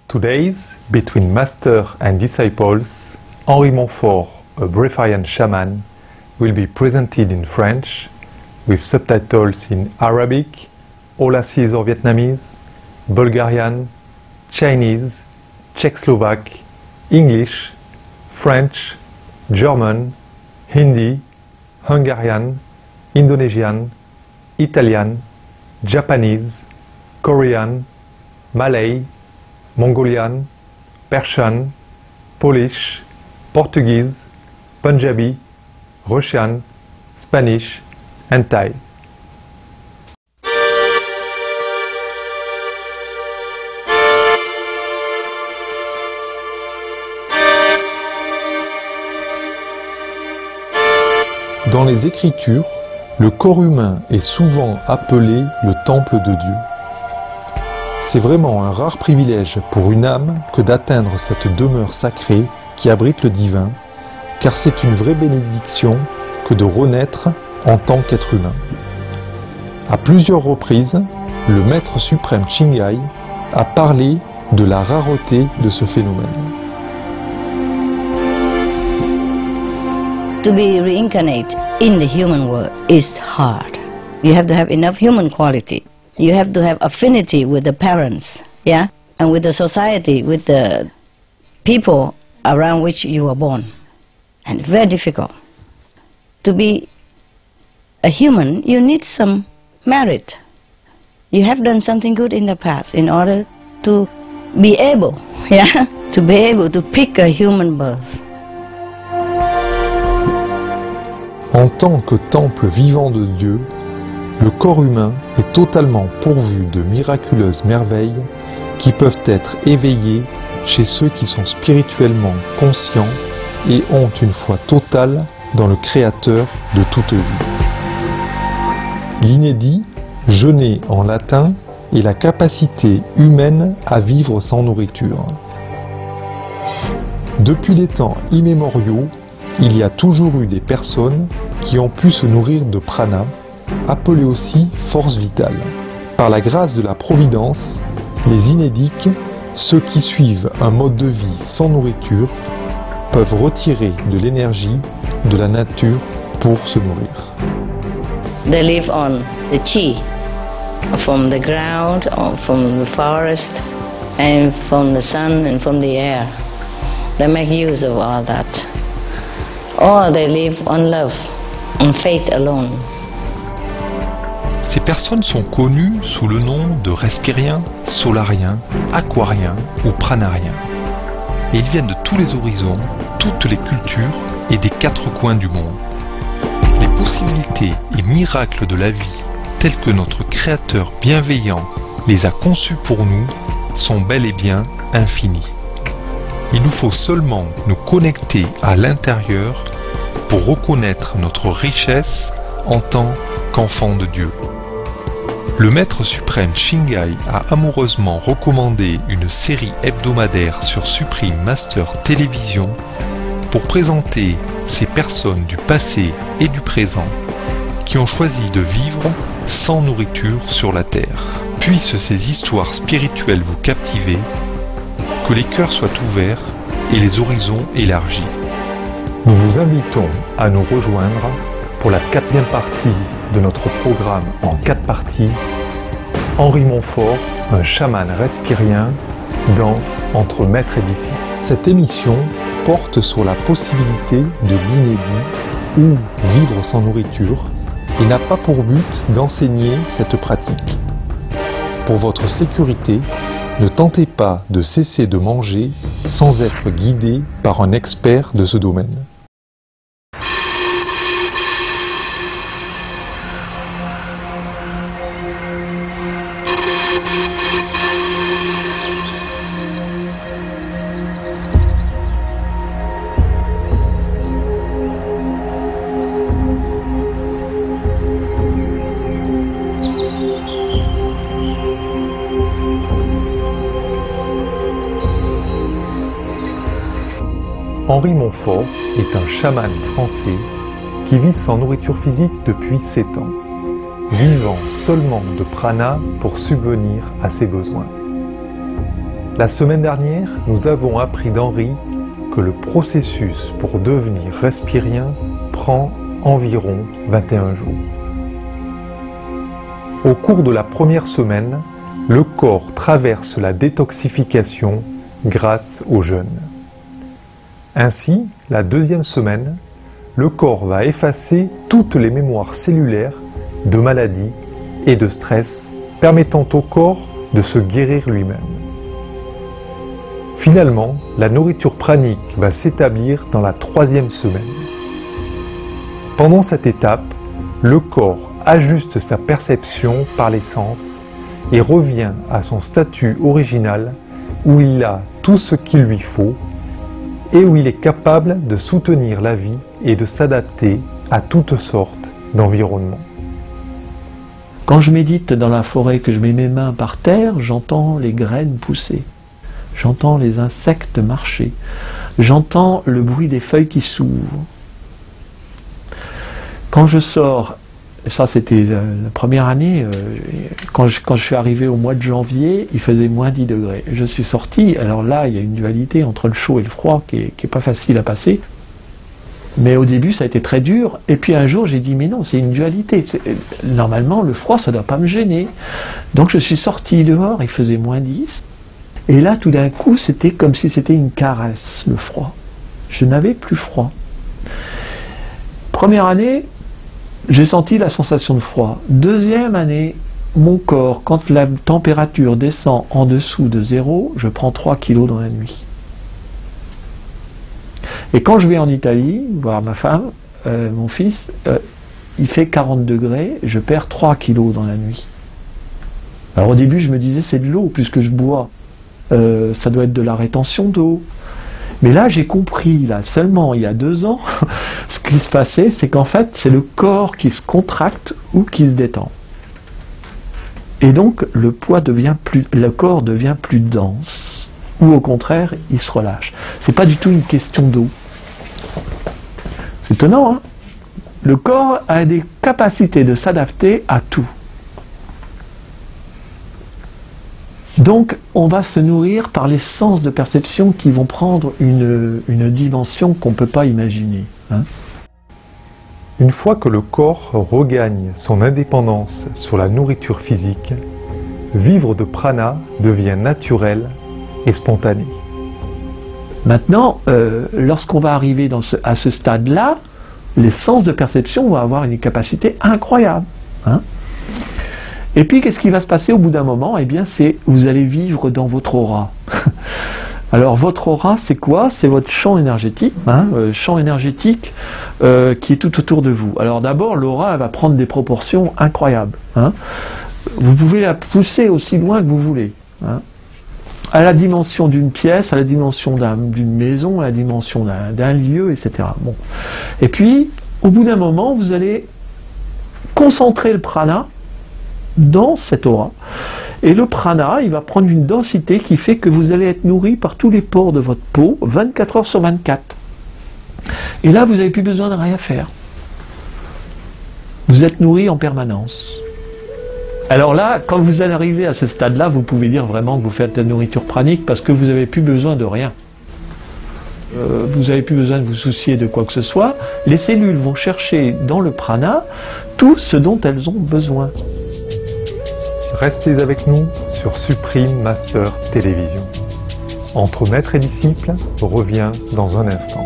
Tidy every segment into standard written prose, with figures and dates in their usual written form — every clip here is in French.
Today's Between Master and Disciples, Henri Montfort, a Breatharian shaman, will be presented in French with subtitles in Arabic, Aulacese or Vietnamese, Bulgarian, Chinese, Czechoslovak, English, French, German, Hindi, Hungarian, Indonesian, Italian, Japanese, Korean, Malay, Mongolian, Persian, Polish, Portuguese, Punjabi, Russian, Spanish, and Thai. Dans les Écritures, le corps humain est souvent appelé le temple de Dieu. C'est vraiment un rare privilège pour une âme que d'atteindre cette demeure sacrée qui abrite le divin, car c'est une vraie bénédiction que de renaître en tant qu'être humain. À plusieurs reprises, le Maître suprême Chingai a parlé de la rareté de ce phénomène. To be reincarnate in the human world is hard. You have to have enough human quality. You have to have affinity with the parents, yeah, and with the society, with the people around which you were born. And very difficult. To be a human, you need some merit. You have done something good in the past in order to be able, yeah, to be able to pick a human birth. En tant que temple vivant de Dieu, le corps humain est totalement pourvu de miraculeuses merveilles qui peuvent être éveillées chez ceux qui sont spirituellement conscients et ont une foi totale dans le Créateur de toute vie. L'inédit, jeûner en latin, est la capacité humaine à vivre sans nourriture. Depuis des temps immémoriaux, il y a toujours eu des personnes qui ont pu se nourrir de prana, appelé aussi force vitale. Par la grâce de la Providence, les inédiques, ceux qui suivent un mode de vie sans nourriture, peuvent retirer de l'énergie de la nature pour se nourrir. They live on the chi, from the ground, or from the forest, and from the sun and from the air. They make use of all that. Or they live on love, on faith alone. Ces personnes sont connues sous le nom de respiriens, solariens, aquariens ou pranariens. Et ils viennent de tous les horizons, toutes les cultures et des quatre coins du monde. Les possibilités et miracles de la vie, tels que notre Créateur bienveillant les a conçus pour nous, sont bel et bien infinis. Il nous faut seulement nous connecter à l'intérieur pour reconnaître notre richesse en tant qu'enfant de Dieu. Le Maître suprême Chingai a amoureusement recommandé une série hebdomadaire sur Supreme Master Télévision pour présenter ces personnes du passé et du présent qui ont choisi de vivre sans nourriture sur la terre. Puissent ces histoires spirituelles vous captiver, que les cœurs soient ouverts et les horizons élargis. Nous vous invitons à nous rejoindre pour la 4e partie de notre programme en 4 parties, Henri Montfort, un chaman respirien dans Entre maître et disciple. Cette émission porte sur la possibilité de l'inédit ou vivre sans nourriture et n'a pas pour but d'enseigner cette pratique. Pour votre sécurité, ne tentez pas de cesser de manger sans être guidé par un expert de ce domaine. Henri Montfort est un chaman français qui vit sans nourriture physique depuis 7 ans, vivant seulement de prana pour subvenir à ses besoins. La semaine dernière, nous avons appris d'Henri que le processus pour devenir respirien prend environ 21 jours. Au cours de la première semaine, le corps traverse la détoxification grâce au jeûne. Ainsi, la deuxième semaine, le corps va effacer toutes les mémoires cellulaires de maladies et de stress, permettant au corps de se guérir lui-même. Finalement, la nourriture pranique va s'établir dans la troisième semaine. Pendant cette étape, le corps ajuste sa perception par les sens et revient à son statut original où il a tout ce qu'il lui faut et où il est capable de soutenir la vie et de s'adapter à toutes sortes d'environnements. Quand je médite dans la forêt, que je mets mes mains par terre, j'entends les graines pousser. J'entends les insectes marcher. J'entends le bruit des feuilles qui s'ouvrent. Quand je sors, ça c'était la première année, quand je suis arrivé au mois de janvier, il faisait moins 10 degrés. Je suis sorti, alors là il y a une dualité entre le chaud et le froid qui est pas facile à passer. Mais au début ça a été très dur, et puis un jour j'ai dit mais non, c'est une dualité. Normalement le froid ça ne doit pas me gêner. Donc je suis sorti dehors, il faisait moins 10. Et là, tout d'un coup, c'était comme si c'était une caresse, le froid. Je n'avais plus froid. Première année, j'ai senti la sensation de froid. Deuxième année, mon corps, quand la température descend en dessous de 0, je prends 3 kilos dans la nuit. Et quand je vais en Italie, voir ma femme, mon fils, il fait 40 degrés, je perds 3 kilos dans la nuit. Alors au début, je me disais, c'est de l'eau, puisque je bois. Ça doit être de la rétention d'eau. Mais là, j'ai compris, là, seulement il y a 2 ans, ce qui se passait, c'est qu'en fait, c'est le corps qui se contracte ou qui se détend. Et donc, le corps devient plus dense, ou au contraire, il se relâche. C'est pas du tout une question d'eau. C'est étonnant, hein? Le corps a des capacités de s'adapter à tout. Donc, on va se nourrir par les sens de perception qui vont prendre une dimension qu'on ne peut pas imaginer. Hein. Une fois que le corps regagne son indépendance sur la nourriture physique, vivre de prana devient naturel et spontané. Maintenant, lorsqu'on va arriver à ce stade-là, les sens de perception vont avoir une capacité incroyable. Hein. Et puis, qu'est-ce qui va se passer au bout d'un moment? Eh bien, vous allez vivre dans votre aura. Alors, votre aura, c'est quoi? C'est votre champ énergétique, champ énergétique qui est tout autour de vous. Alors d'abord, l'aura, elle va prendre des proportions incroyables. Hein. Vous pouvez la pousser aussi loin que vous voulez. Hein. À la dimension d'une pièce, à la dimension d'une maison, à la dimension d'un lieu, etc. Bon. Et puis, au bout d'un moment, vous allez concentrer le prana dans cette aura. Et le prana, il va prendre une densité qui fait que vous allez être nourri par tous les pores de votre peau, 24 heures sur 24. Et là, vous n'avez plus besoin de rien faire. Vous êtes nourri en permanence. Alors là, quand vous arrivez à ce stade-là, vous pouvez dire vraiment que vous faites de la nourriture pranique parce que vous n'avez plus besoin de rien. Vous n'avez plus besoin de vous soucier de quoi que ce soit. Les cellules vont chercher dans le prana tout ce dont elles ont besoin. Restez avec nous sur Supreme Master Télévision. Entre maître et disciple revient dans un instant.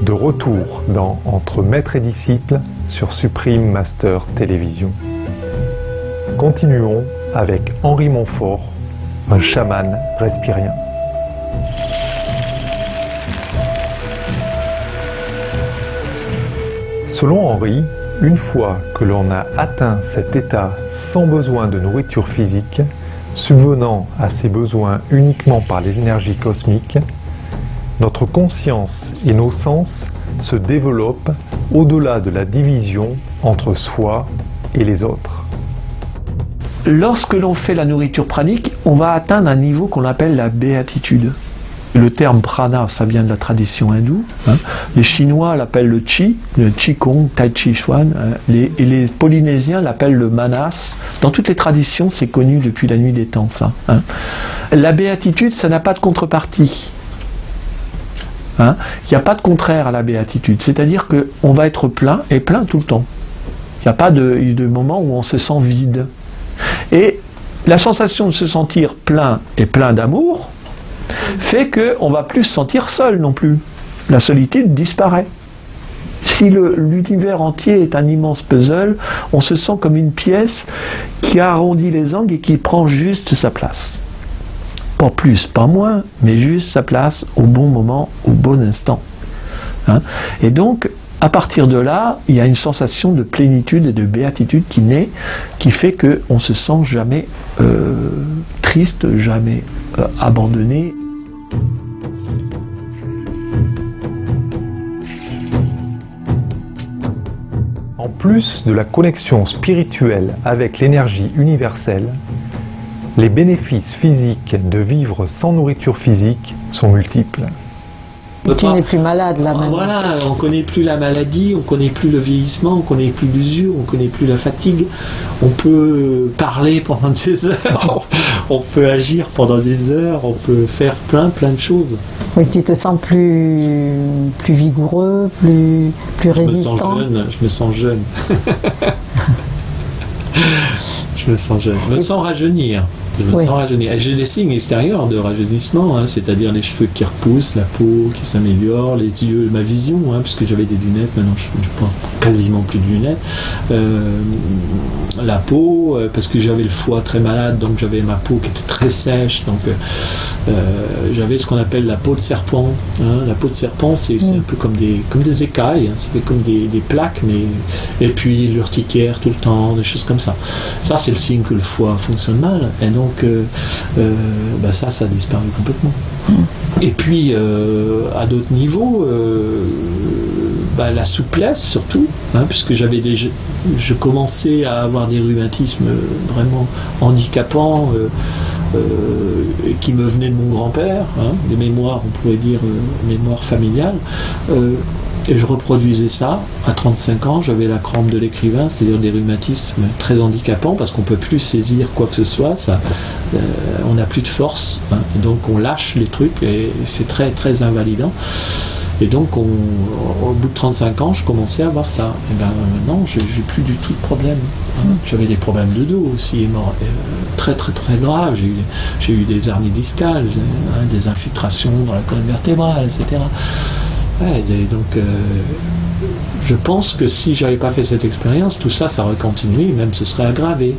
De retour dans Entre maître et disciple sur Supreme Master Télévision. Continuons avec Henri Montfort, un chaman respirien. Selon Henri, Une fois que l'on a atteint cet état sans besoin de nourriture physique, subvenant à ses besoins uniquement par l'énergie cosmique, notre conscience et nos sens se développent au-delà de la division entre soi et les autres. Lorsque l'on fait la nourriture pranique, on va atteindre un niveau qu'on appelle la béatitude. Le terme prana, ça vient de la tradition hindoue. Les Chinois l'appellent le Qi, le Qigong, Tai Chi Chuan, et les Polynésiens l'appellent le Manas. Dans toutes les traditions, c'est connu depuis la nuit des temps, ça. La béatitude, ça n'a pas de contrepartie. Il n'y a pas de contraire à la béatitude, c'est-à-dire qu'on va être plein et plein tout le temps. Il n'y a pas de moment où on se sent vide. Et la sensation de se sentir plein et plein d'amour fait qu'on ne va plus se sentir seul non plus. La solitude disparaît. Si l'univers entier est un immense puzzle, on se sent comme une pièce qui arrondit les angles et qui prend juste sa place. Pas plus, pas moins, mais juste sa place au bon moment, au bon instant. Et donc, à partir de là, il y a une sensation de plénitude et de béatitude qui naît, qui fait qu'on ne se sent jamais triste, jamais abandonné. En plus de la connexion spirituelle avec l'énergie universelle, les bénéfices physiques de vivre sans nourriture physique sont multiples. Tu n'es plus malade là maintenant. Voilà, on ne connaît plus la maladie, on ne connaît plus le vieillissement, on ne connaît plus l'usure, on ne connaît plus la fatigue. On peut parler pendant des heures, on peut agir pendant des heures, on peut faire plein de choses. Oui, tu te sens plus vigoureux, plus résistant. Je me sens jeune. Je me sens jeune. Je me sens rajeunir. J'ai des signes extérieurs de rajeunissement, c'est-à-dire les cheveux qui repoussent, la peau qui s'améliore, les yeux, ma vision, puisque j'avais des lunettes, maintenant je porte quasiment plus de lunettes. La peau, parce que j'avais le foie très malade, donc j'avais ma peau qui était très sèche, donc j'avais ce qu'on appelle la peau de serpent. La peau de serpent, c'est un peu comme des écailles, ça fait comme des plaques, et puis l'urticaire tout le temps, des choses comme ça. Ça, c'est le signe que le foie fonctionne mal, et donc ça a disparu complètement. Et puis à d'autres niveaux, la souplesse surtout, puisque je commençais à avoir des rhumatismes vraiment handicapants qui me venaient de mon grand-père, des mémoires, on pourrait dire mémoires familiales. Et je reproduisais ça à 35 ans, j'avais la crampe de l'écrivain, c'est-à-dire des rhumatismes très handicapants parce qu'on ne peut plus saisir quoi que ce soit, on n'a plus de force, et donc on lâche les trucs et c'est très très invalidant. Et donc au bout de 35 ans, je commençais à avoir ça. Et maintenant, j'ai plus du tout de problème. J'avais des problèmes de dos aussi, très très très graves. J'ai eu des hernies discales, des infiltrations dans la colonne vertébrale, etc. Donc je pense que si j'avais pas fait cette expérience, tout ça aurait continué, même ce serait aggravé.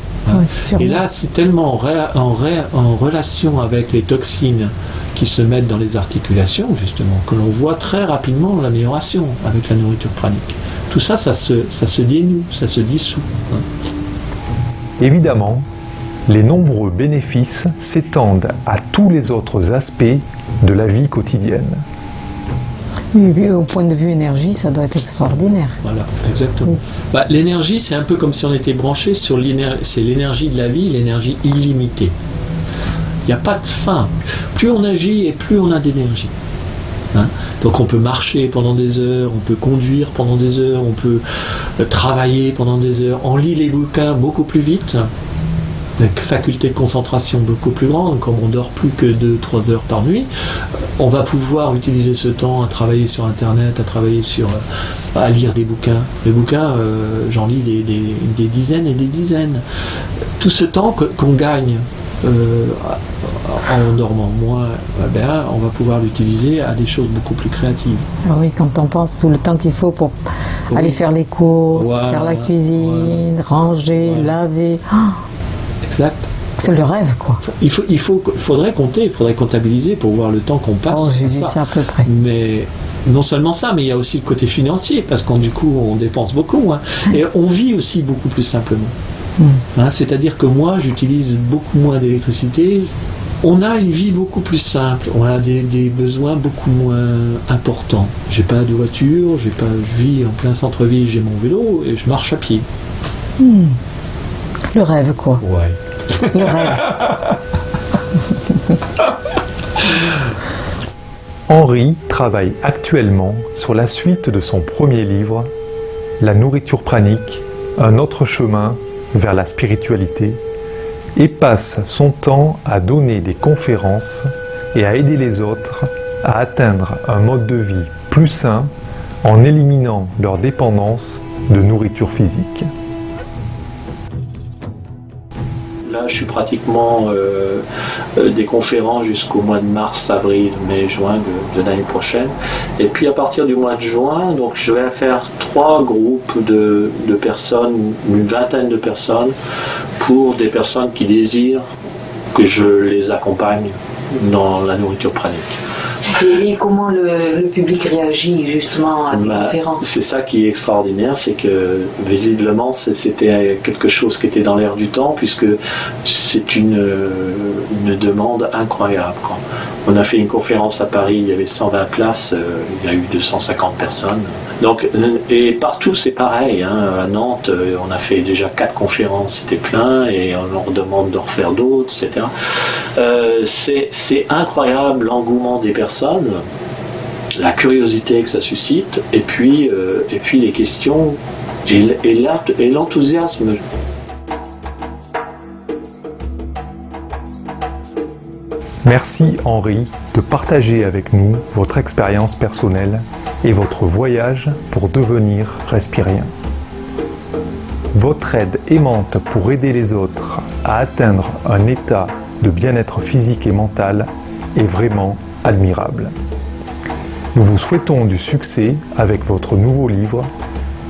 Et là, c'est tellement en relation avec les toxines qui se mettent dans les articulations, justement, que l'on voit très rapidement l'amélioration avec la nourriture pranique. Tout ça, ça se dénoue, ça se dissout. Évidemment, les nombreux bénéfices s'étendent à tous les autres aspects de la vie quotidienne. Oui, au point de vue énergie, ça doit être extraordinaire. Voilà, exactement. Oui. L'énergie, c'est un peu comme si on était branché sur c'est l'énergie de la vie, l'énergie illimitée. Il n'y a pas de fin. Plus on agit et plus on a d'énergie. Donc on peut marcher pendant des heures, on peut conduire pendant des heures, on peut travailler pendant des heures, on lit les bouquins beaucoup plus vite. Avec faculté de concentration beaucoup plus grande, comme on dort plus que 2-3 heures par nuit, on va pouvoir utiliser ce temps à travailler sur Internet, à lire des bouquins. Les bouquins, j'en lis des dizaines et des dizaines. Tout ce temps qu'on gagne en dormant moins, on va pouvoir l'utiliser à des choses beaucoup plus créatives. Ah oui, quand on pense tout le temps qu'il faut pour aller faire les courses, faire la cuisine, ranger, laver... Exact. C'est le rêve, quoi. Faudrait comptabiliser pour voir le temps qu'on passe. J'ai vu ça à peu près. Mais non seulement ça, mais il y a aussi le côté financier, parce qu'on du coup on dépense beaucoup, hein, et on vit aussi beaucoup plus simplement. Hein, c'est-à-dire que moi j'utilise beaucoup moins d'électricité. On a une vie beaucoup plus simple, on a des besoins beaucoup moins importants. J'ai pas de voiture, je vis en plein centre-ville, j'ai mon vélo et je marche à pied. Le rêve, quoi. Ouais. Le rêve. Henri travaille actuellement sur la suite de son premier livre, La nourriture pranique, un autre chemin vers la spiritualité, et passe son temps à donner des conférences et à aider les autres à atteindre un mode de vie plus sain en éliminant leur dépendance de nourriture physique. Là, je suis pratiquement des conférences jusqu'au mois de mars, avril, mai, juin de l'année prochaine. Et puis à partir du mois de juin, donc je vais faire 3 groupes de personnes, une vingtaine de personnes, pour des personnes qui désirent que je les accompagne dans la nourriture pranique. Et comment le public réagit justement à des conférences? C'est ça qui est extraordinaire, c'est que visiblement c'était quelque chose qui était dans l'air du temps, puisque c'est une demande incroyable, quoi. On a fait une conférence à Paris, il y avait 120 places, il y a eu 250 personnes. Donc, et partout c'est pareil, hein. À Nantes, on a fait déjà 4 conférences, c'était plein, et on leur demande de refaire d'autres, etc. C'est incroyable l'engouement des personnes, la curiosité que ça suscite, et puis les questions et l'enthousiasme. Merci Henri de partager avec nous votre expérience personnelle et votre voyage pour devenir respirien. Votre aide aimante pour aider les autres à atteindre un état de bien-être physique et mental est vraiment admirable. Nous vous souhaitons du succès avec votre nouveau livre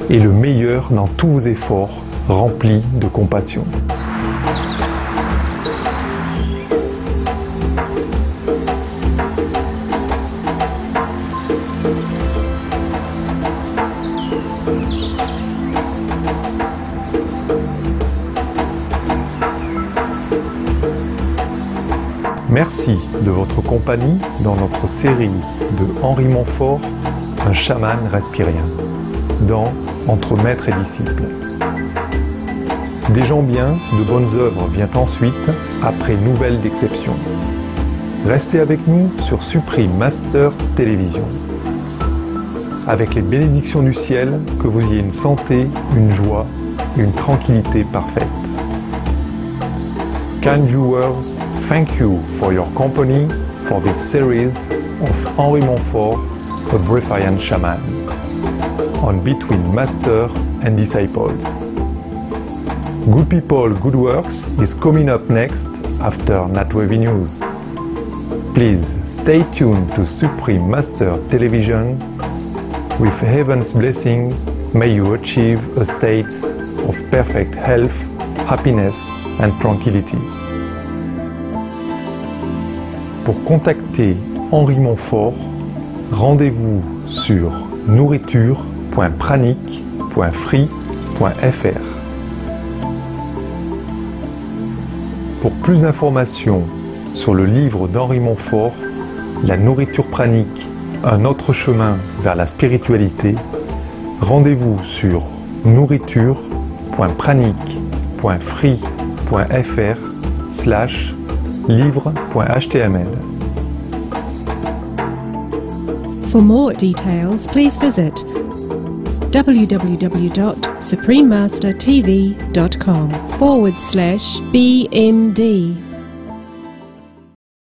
et le meilleur dans tous vos efforts remplis de compassion. Merci de votre compagnie dans notre série de Henri Montfort, un chaman respirien, dans Entre maître et disciple. Des gens bien, de bonnes œuvres vient ensuite, après Nouvelles d'exception. Restez avec nous sur Supreme Master Télévision. Avec les bénédictions du ciel, que vous ayez une santé, une joie, une tranquillité parfaite. Kind viewers, thank you for your company for this series of Henri Montfort, a Breatharian shaman, on Between Master and Disciples. Good People, Good Works is coming up next after NatWavy News. Please stay tuned to Supreme Master Television. With heaven's blessing, may you achieve a state of perfect health, happiness and tranquility. Pour contacter Henri Montfort, rendez-vous sur nourriture.pranique.free.fr. Pour plus d'informations sur le livre d'Henri Montfort, La nourriture pranique, un autre chemin vers la spiritualité, rendez-vous sur nourriture.pranique.free.fr/livre.html. For more details, please visit www.suprememastertv.com/BMD.